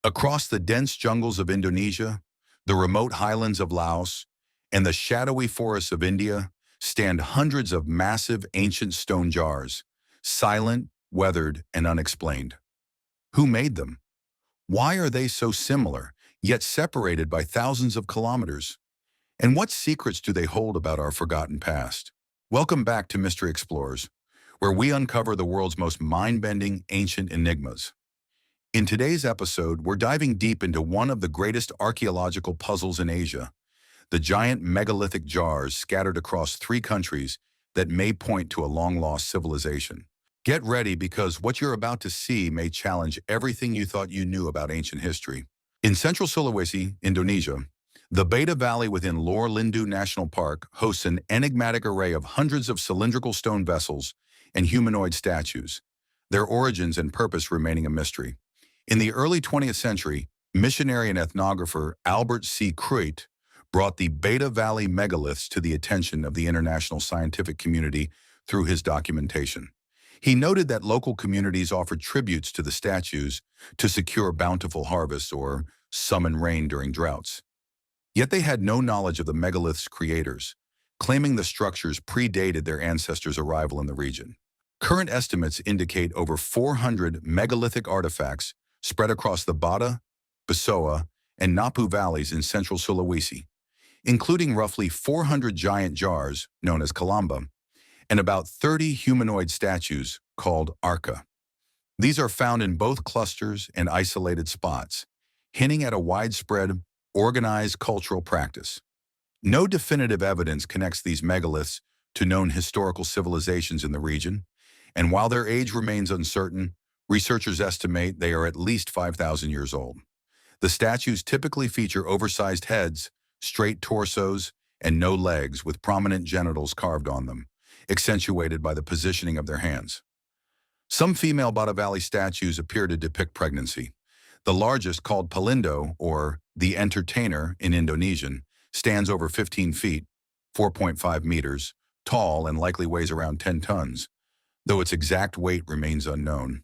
Across the dense jungles of Indonesia, the remote highlands of Laos, and the shadowy forests of India stand hundreds of massive ancient stone jars, silent, weathered, and unexplained. Who made them? Why are they so similar, yet separated by thousands of kilometers? And what secrets do they hold about our forgotten past? Welcome back to Mystery Explorers, where we uncover the world's most mind-bending ancient enigmas. In today's episode, we're diving deep into one of the greatest archaeological puzzles in Asia, the giant megalithic jars scattered across 3 countries that may point to a long-lost civilization. Get ready because what you're about to see may challenge everything you thought you knew about ancient history. In central Sulawesi, Indonesia, the Beta Valley within Lor Lindu National Park hosts an enigmatic array of hundreds of cylindrical stone vessels and humanoid statues, their origins and purpose remaining a mystery. In the early 20th century, missionary and ethnographer Albert C. Kruit brought the Beta Valley megaliths to the attention of the international scientific community through his documentation. He noted that local communities offered tributes to the statues to secure bountiful harvests or summon rain during droughts. Yet they had no knowledge of the megaliths' creators, claiming the structures predated their ancestors' arrival in the region. Current estimates indicate over 400 megalithic artifacts spread across the Bata, Besoa, and Napu valleys in central Sulawesi, including roughly 400 giant jars, known as kalamba, and about 30 humanoid statues called arca. These are found in both clusters and isolated spots, hinting at a widespread, organized cultural practice. No definitive evidence connects these megaliths to known historical civilizations in the region, and while their age remains uncertain, researchers estimate they are at least 5,000 years old. The statues typically feature oversized heads, straight torsos, and no legs with prominent genitals carved on them, accentuated by the positioning of their hands. Some female Bata Valley statues appear to depict pregnancy. The largest, called Pelindo, or the Entertainer in Indonesian, stands over 15 feet, 4.5 meters, tall and likely weighs around 10 tons, though its exact weight remains unknown.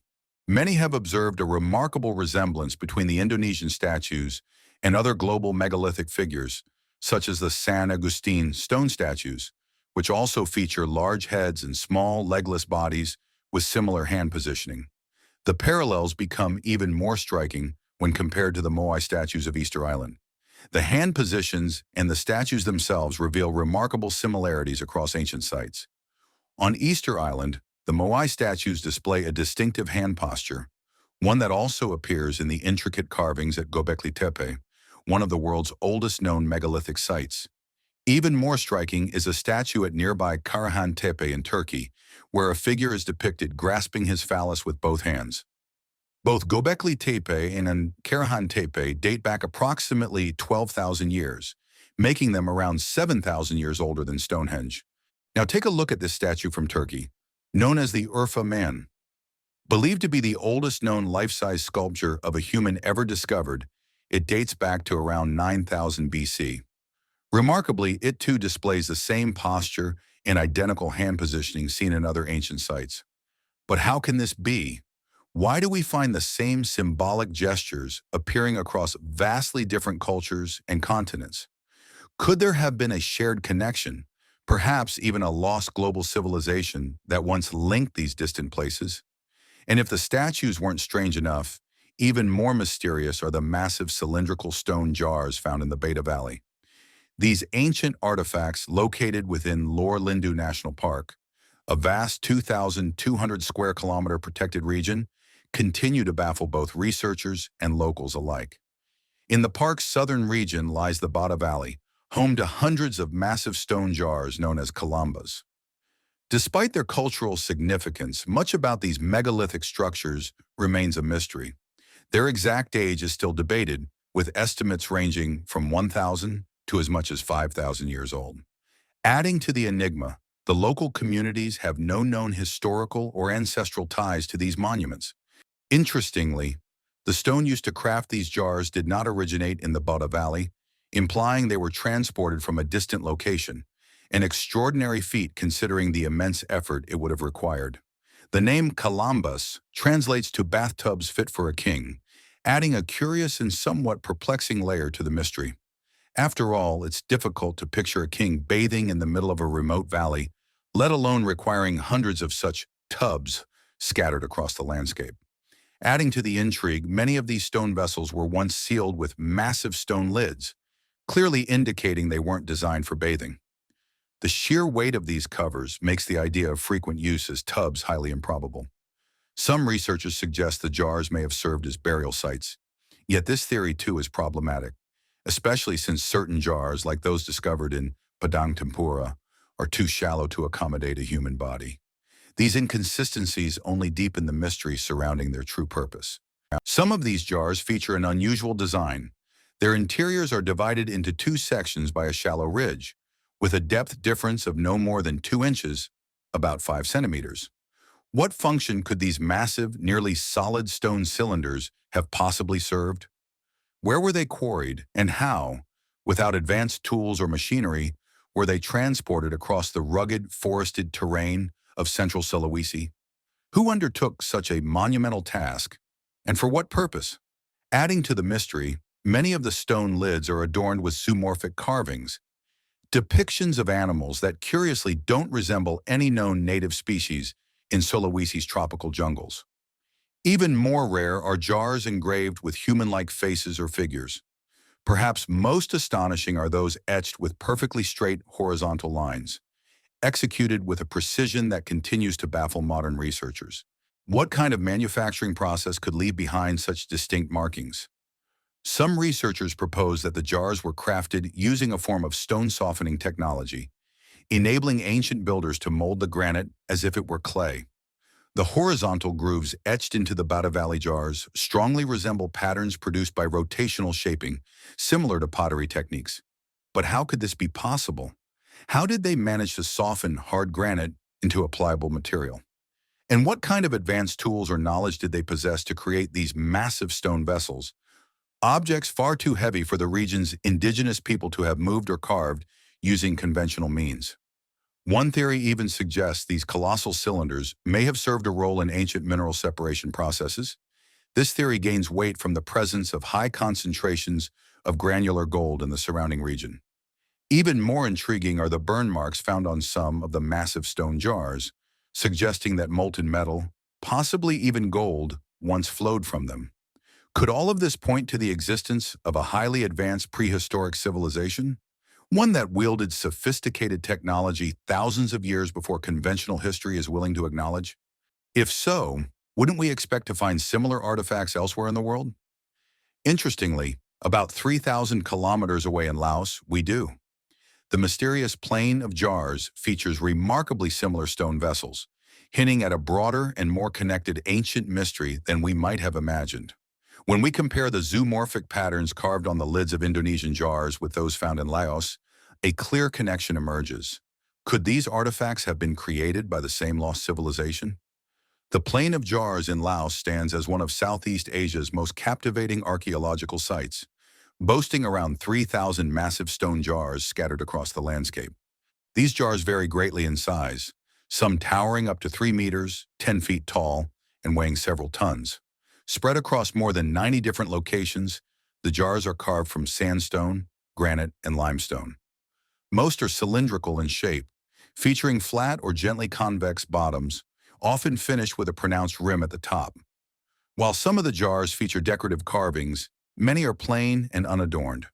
Many have observed a remarkable resemblance between the Indonesian statues and other global megalithic figures, such as the San Agustin stone statues, which also feature large heads and small, legless bodies with similar hand positioning. The parallels become even more striking when compared to the Moai statues of Easter Island. The hand positions and the statues themselves reveal remarkable similarities across ancient sites. On Easter Island, the Moai statues display a distinctive hand posture, one that also appears in the intricate carvings at Göbekli Tepe, one of the world's oldest known megalithic sites. Even more striking is a statue at nearby Karahan Tepe in Turkey, where a figure is depicted grasping his phallus with both hands. Both Göbekli Tepe and Karahan Tepe date back approximately 12,000 years, making them around 7,000 years older than Stonehenge. Now take a look at this statue from Turkey, known as the Urfa Man. Believed to be the oldest known life-size sculpture of a human ever discovered, it dates back to around 9,000 BC. Remarkably, it too displays the same posture and identical hand positioning seen in other ancient sites. But how can this be? Why do we find the same symbolic gestures appearing across vastly different cultures and continents? Could there have been a shared connection, perhaps even a lost global civilization that once linked these distant places? And if the statues weren't strange enough, even more mysterious are the massive cylindrical stone jars found in the Beta Valley. These ancient artifacts, located within Lor Lindu National Park, a vast 2,200 square kilometer protected region, continue to baffle both researchers and locals alike. In the park's southern region lies the Bata Valley, home to hundreds of massive stone jars known as kalambas. Despite their cultural significance, much about these megalithic structures remains a mystery. Their exact age is still debated, with estimates ranging from 1,000 to as much as 5,000 years old. Adding to the enigma, the local communities have no known historical or ancestral ties to these monuments. Interestingly, the stone used to craft these jars did not originate in the Bata Valley, implying they were transported from a distant location, an extraordinary feat considering the immense effort it would have required. The name Kalambas translates to bathtubs fit for a king, adding a curious and somewhat perplexing layer to the mystery. After all, it's difficult to picture a king bathing in the middle of a remote valley, let alone requiring hundreds of such tubs scattered across the landscape. Adding to the intrigue, many of these stone vessels were once sealed with massive stone lids, clearly indicating they weren't designed for bathing. The sheer weight of these covers makes the idea of frequent use as tubs highly improbable. Some researchers suggest the jars may have served as burial sites, yet this theory too is problematic, especially since certain jars, like those discovered in Padang Tempura, are too shallow to accommodate a human body. These inconsistencies only deepen the mystery surrounding their true purpose. Some of these jars feature an unusual design. Their interiors are divided into two sections by a shallow ridge, with a depth difference of no more than 2 inches, about 5 centimeters. What function could these massive, nearly solid stone cylinders have possibly served? Where were they quarried, and how, without advanced tools or machinery, were they transported across the rugged, forested terrain of central Sulawesi? Who undertook such a monumental task, and for what purpose? Adding to the mystery, many of the stone lids are adorned with zoomorphic carvings, depictions of animals that curiously don't resemble any known native species in Sulawesi's tropical jungles. Even more rare are jars engraved with human-like faces or figures. Perhaps most astonishing are those etched with perfectly straight horizontal lines, executed with a precision that continues to baffle modern researchers. What kind of manufacturing process could leave behind such distinct markings? Some researchers propose that the jars were crafted using a form of stone softening technology, enabling ancient builders to mold the granite as if it were clay. The horizontal grooves etched into the Bata Valley jars strongly resemble patterns produced by rotational shaping, similar to pottery techniques. But how could this be possible? How did they manage to soften hard granite into a pliable material? And what kind of advanced tools or knowledge did they possess to create these massive stone vessels, objects far too heavy for the region's indigenous people to have moved or carved using conventional means? One theory even suggests these colossal cylinders may have served a role in ancient mineral separation processes. This theory gains weight from the presence of high concentrations of granular gold in the surrounding region. Even more intriguing are the burn marks found on some of the massive stone jars, suggesting that molten metal, possibly even gold, once flowed from them. Could all of this point to the existence of a highly advanced prehistoric civilization? One that wielded sophisticated technology thousands of years before conventional history is willing to acknowledge? If so, wouldn't we expect to find similar artifacts elsewhere in the world? Interestingly, about 3,000 kilometers away in Laos, we do. The mysterious Plain of Jars features remarkably similar stone vessels, hinting at a broader and more connected ancient mystery than we might have imagined. When we compare the zoomorphic patterns carved on the lids of Indonesian jars with those found in Laos, a clear connection emerges. Could these artifacts have been created by the same lost civilization? The Plain of Jars in Laos stands as one of Southeast Asia's most captivating archaeological sites, boasting around 3,000 massive stone jars scattered across the landscape. These jars vary greatly in size, some towering up to 3 meters, 10 feet tall, and weighing several tons. Spread across more than 90 different locations, the jars are carved from sandstone, granite, and limestone. Most are cylindrical in shape, featuring flat or gently convex bottoms, often finished with a pronounced rim at the top. While some of the jars feature decorative carvings, many are plain and unadorned.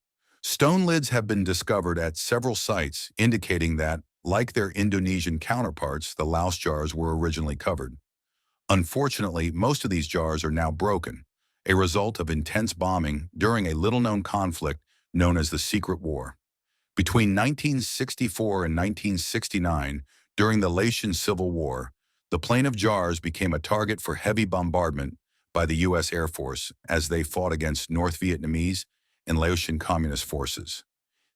Stone lids have been discovered at several sites, indicating that, like their Indonesian counterparts, the Laos jars were originally covered. Unfortunately, most of these jars are now broken, a result of intense bombing during a little-known conflict known as the Secret War. Between 1964 and 1969, during the Laotian Civil War, the Plain of Jars became a target for heavy bombardment by the U.S. Air Force as they fought against North Vietnamese and Laotian Communist forces.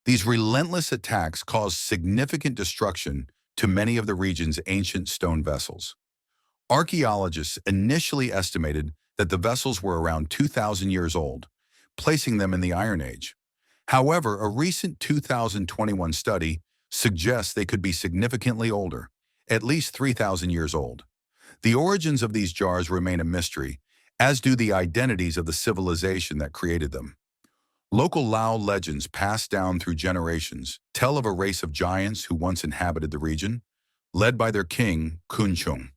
These relentless attacks caused significant destruction to many of the region's ancient stone vessels. Archaeologists initially estimated that the vessels were around 2,000 years old, placing them in the Iron Age. However, a recent 2021 study suggests they could be significantly older, at least 3,000 years old. The origins of these jars remain a mystery, as do the identities of the civilization that created them. Local Lao legends passed down through generations tell of a race of giants who once inhabited the region, led by their king, Kunchung.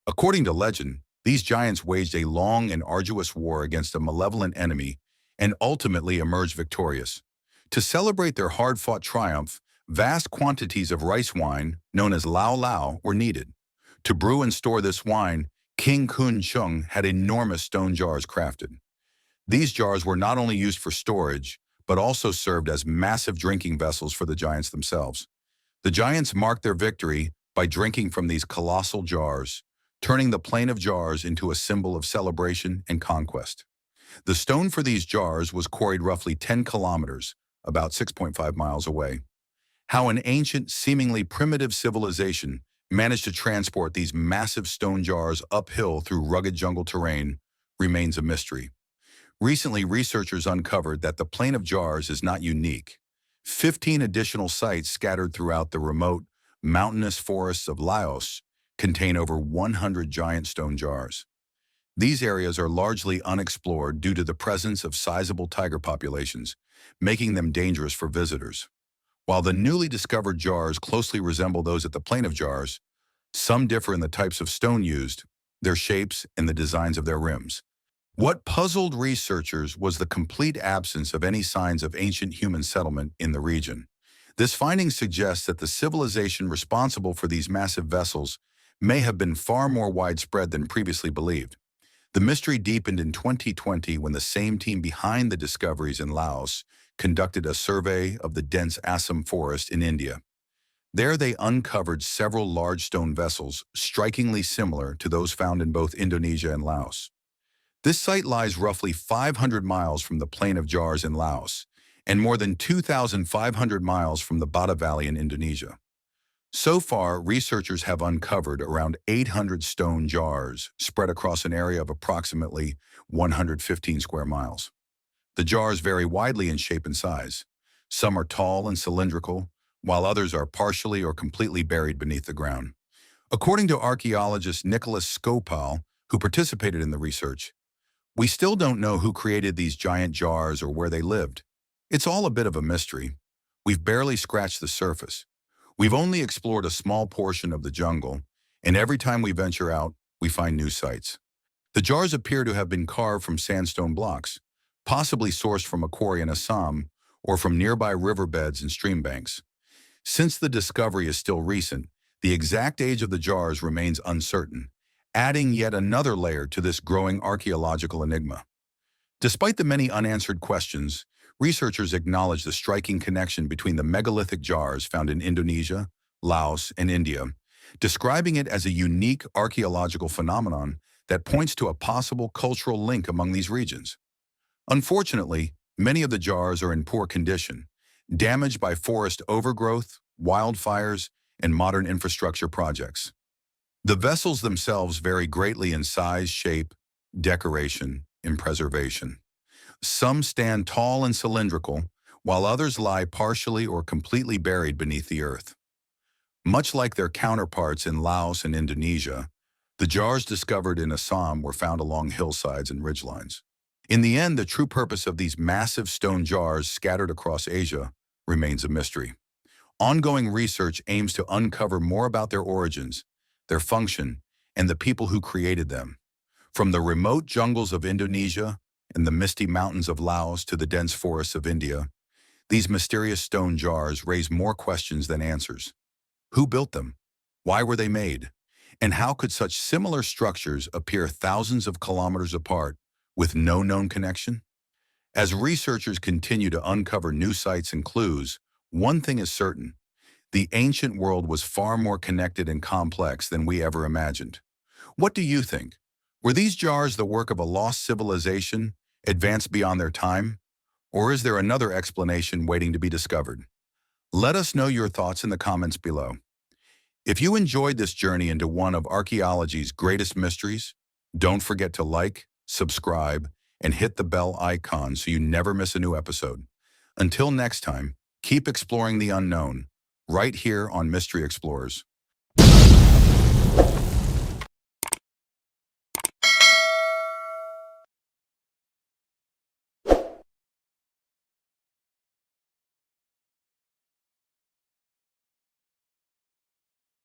According to legend, these giants waged a long and arduous war against a malevolent enemy and ultimately emerged victorious. To celebrate their hard-fought triumph, vast quantities of rice wine, known as Lao Lao, were needed. To brew and store this wine, King Kunchung had enormous stone jars crafted. These jars were not only used for storage, but also served as massive drinking vessels for the giants themselves. The giants marked their victory by drinking from these colossal jars, turning the plain of jars into a symbol of celebration and conquest. The stone for these jars was quarried roughly 10 kilometers, about 6.5 miles away. How an ancient, seemingly primitive civilization managed to transport these massive stone jars uphill through rugged jungle terrain remains a mystery. Recently, researchers uncovered that the Plain of Jars is not unique. 15 additional sites scattered throughout the remote, mountainous forests of Laos contain over 100 giant stone jars. These areas are largely unexplored due to the presence of sizable tiger populations, making them dangerous for visitors. While the newly discovered jars closely resemble those at the Plain of Jars, some differ in the types of stone used, their shapes, and the designs of their rims. What puzzled researchers was the complete absence of any signs of ancient human settlement in the region. This finding suggests that the civilization responsible for these massive vessels may have been far more widespread than previously believed. The mystery deepened in 2020 when the same team behind the discoveries in Laos conducted a survey of the dense Assam forest in India. There they uncovered several large stone vessels, strikingly similar to those found in both Indonesia and Laos. This site lies roughly 500 miles from the Plain of Jars in Laos and more than 2,500 miles from the Bata Valley in Indonesia. So far, researchers have uncovered around 800 stone jars spread across an area of approximately 115 square miles. The jars vary widely in shape and size. Some are tall and cylindrical, while others are partially or completely buried beneath the ground. According to archaeologist Nicholas Skopal, who participated in the research, we still don't know who created these giant jars or where they lived. It's all a bit of a mystery. We've barely scratched the surface. We've only explored a small portion of the jungle, and every time we venture out, we find new sites. The jars appear to have been carved from sandstone blocks, possibly sourced from a quarry in Assam or from nearby riverbeds and stream banks. Since the discovery is still recent, the exact age of the jars remains uncertain, adding yet another layer to this growing archaeological enigma. Despite the many unanswered questions, researchers acknowledge the striking connection between the megalithic jars found in Indonesia, Laos, and India, describing it as a unique archaeological phenomenon that points to a possible cultural link among these regions. Unfortunately, many of the jars are in poor condition, damaged by forest overgrowth, wildfires, and modern infrastructure projects. The vessels themselves vary greatly in size, shape, decoration, and preservation. Some stand tall and cylindrical, while others lie partially or completely buried beneath the earth. Much like their counterparts in Laos and Indonesia, the jars discovered in Assam were found along hillsides and ridgelines. In the end, the true purpose of these massive stone jars scattered across Asia remains a mystery. Ongoing research aims to uncover more about their origins, their function, and the people who created them. From the remote jungles of Indonesia and the misty mountains of Laos to the dense forests of India, these mysterious stone jars raise more questions than answers. Who built them? Why were they made? And how could such similar structures appear thousands of kilometers apart with no known connection? As researchers continue to uncover new sites and clues, one thing is certain: the ancient world was far more connected and complex than we ever imagined. What do you think? Were these jars the work of a lost civilization, advanced beyond their time? Or is there another explanation waiting to be discovered? Let us know your thoughts in the comments below. If you enjoyed this journey into one of archaeology's greatest mysteries, don't forget to like, subscribe, and hit the bell icon so you never miss a new episode. Until next time, keep exploring the unknown, right here on Mystery Explorers.